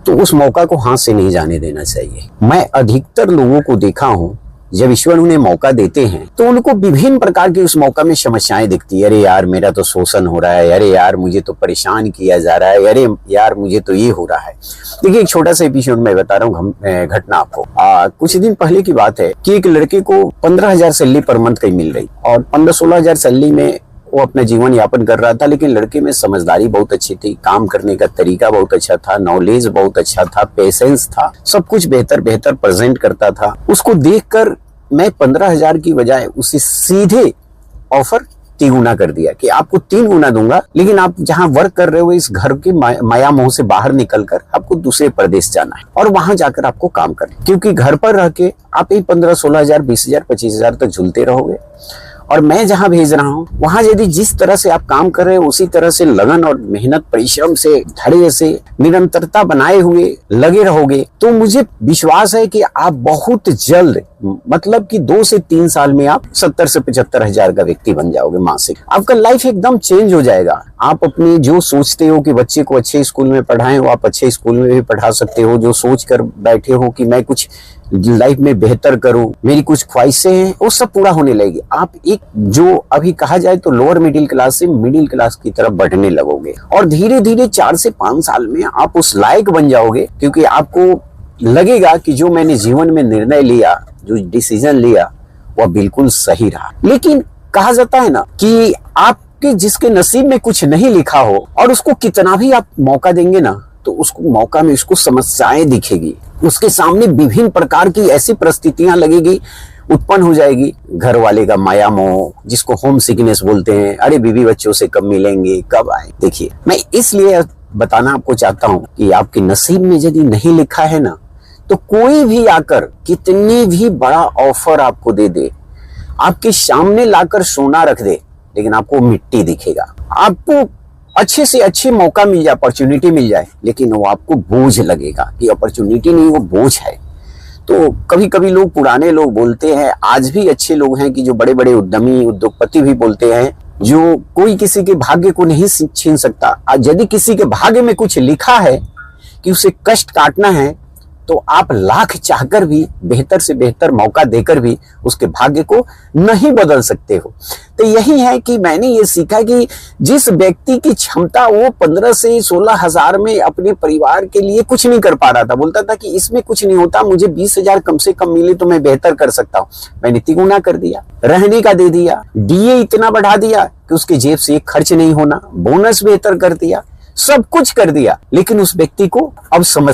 तो उस मौका को हाथ से नहीं जाने देना चाहिए। मैं अधिकतर लोगों को देखा हूँ, जब ईश्वर उन्हें मौका देते हैं तो उनको विभिन्न प्रकार की उस मौका में समस्याएं दिखती है। अरे यार मेरा तो शोषण हो रहा है, अरे यार मुझे तो परेशान किया जा रहा है, अरे यार मुझे तो ये हो रहा है। देखिए एक छोटा सा एपिसोड मैं बता रहा हूँ घटना आपको। कुछ दिन पहले की बात है कि एक लड़के को 15,000 सैलरी पर मंथ कहीं मिल रही और 15-16,000 सैलरी में वो अपना जीवन यापन कर रहा था। लेकिन लड़के में समझदारी बहुत अच्छी थी, काम करने का तरीका बहुत अच्छा था, नॉलेज बहुत अच्छा था, पेशेंस था, सब कुछ बेहतर प्रेजेंट करता था। उसको देखकर मैं 15,000 की बजाय उसे सीधे ऑफर 3 गुना कर दिया कि आपको 3 गुना दूंगा, लेकिन आप जहां वर्क कर रहे हो इस घर के माया मोह से बाहर निकलकर आपको दूसरे प्रदेश जाना है और वहां जाकर आपको काम करना है। क्योंकि घर पर रह के आप ही 15-16,000, 20,000, 25,000 तक झूलते रहोगे और मैं जहां भेज रहा हूं वहां यदि जिस तरह से आप काम कर रहे हो उसी तरह से लगन और मेहनत, परिश्रम से, धैर्य से, निरंतरता बनाए हुए लगे रहोगे तो मुझे विश्वास है कि आप बहुत जल्द, मतलब कि 2 से 3 साल में आप 70 से 75,000 का व्यक्ति बन जाओगे मासिक। आपका लाइफ एकदम चेंज हो जाएगा। आप अपने जो सोचते हो कि बच्चे को अच्छे स्कूल में पढ़ाएं, वो आप अच्छे स्कूल में भी पढ़ा सकते हो। जो सोच कर बैठे हो कि मैं कुछ लाइफ में बेहतर करूं, मेरी कुछ ख्वाहिशें हैं, वो सब पूरा होने लगेगी। आप एक जो अभी कहा जाए तो लोअर मिडिल क्लास से मिडिल क्लास की तरफ बढ़ने लगोगे और धीरे धीरे 4 से 5 साल में आप उस लायक बन जाओगे, क्योंकि आपको लगेगा कि जो मैंने जीवन में निर्णय लिया, जो डिसीजन लिया, वह बिल्कुल सही रहा। लेकिन कहा जाता है ना कि आपके जिसके नसीब में कुछ नहीं लिखा हो और उसको कितना भी आप मौका देंगे ना तो उसको मौका में उसको समस्याएं दिखेगी, उसके सामने विभिन्न प्रकार की ऐसी परिस्थितियां लगेगी, उत्पन्न हो जाएगी। घर वाले का माया मोह, जिसको होम सिकनेस बोलते हैं, अरे बीवी बच्चों से कब मिलेंगे, कब आए। देखिए मैं इसलिए बताना आपको चाहता हूं कि आपके नसीब में यदि नहीं लिखा है ना तो कोई भी आकर कितनी भी बड़ा ऑफर आपको दे दे, आपके सामने लाकर सोना रख दे, लेकिन आपको मिट्टी दिखेगा। आपको अच्छे से अच्छे मौका मिल जाए, अपॉर्चुनिटी मिल जाए, लेकिन वो आपको बोझ लगेगा कि अपॉर्चुनिटी नहीं, वो बोझ है। तो कभी कभी लोग, पुराने लोग बोलते हैं, आज भी अच्छे लोग हैं कि जो बड़े बड़े उद्यमी, उद्योगपति भी बोलते हैं, जो कोई किसी के भाग्य को नहीं छीन सकता। यदि किसी के भाग्य में कुछ लिखा है कि उसे कष्ट काटना है तो आप लाख चाहकर भी, बेहतर से बेहतर मौका देकर भी उसके भाग्य को नहीं बदल सकते हो। तो यही है कि मैंने ये सीखा कि जिस व्यक्ति की क्षमता वो 15 से 16,000 में अपने परिवार के लिए कुछ नहीं कर पा रहा था, बोलता था कि इसमें कुछ नहीं होता, मुझे 20,000 कम से कम मिले तो मैं बेहतर कर सकता हूँ। मैंने 3 गुना कर दिया, रहने का दे दिया, डीए इतना बढ़ा दिया कि उसके जेब से एक खर्च नहीं होना, बोनस बेहतर कर दिया, सब कुछ कर दिया, लेकिन उस व्यक्ति को अब समझ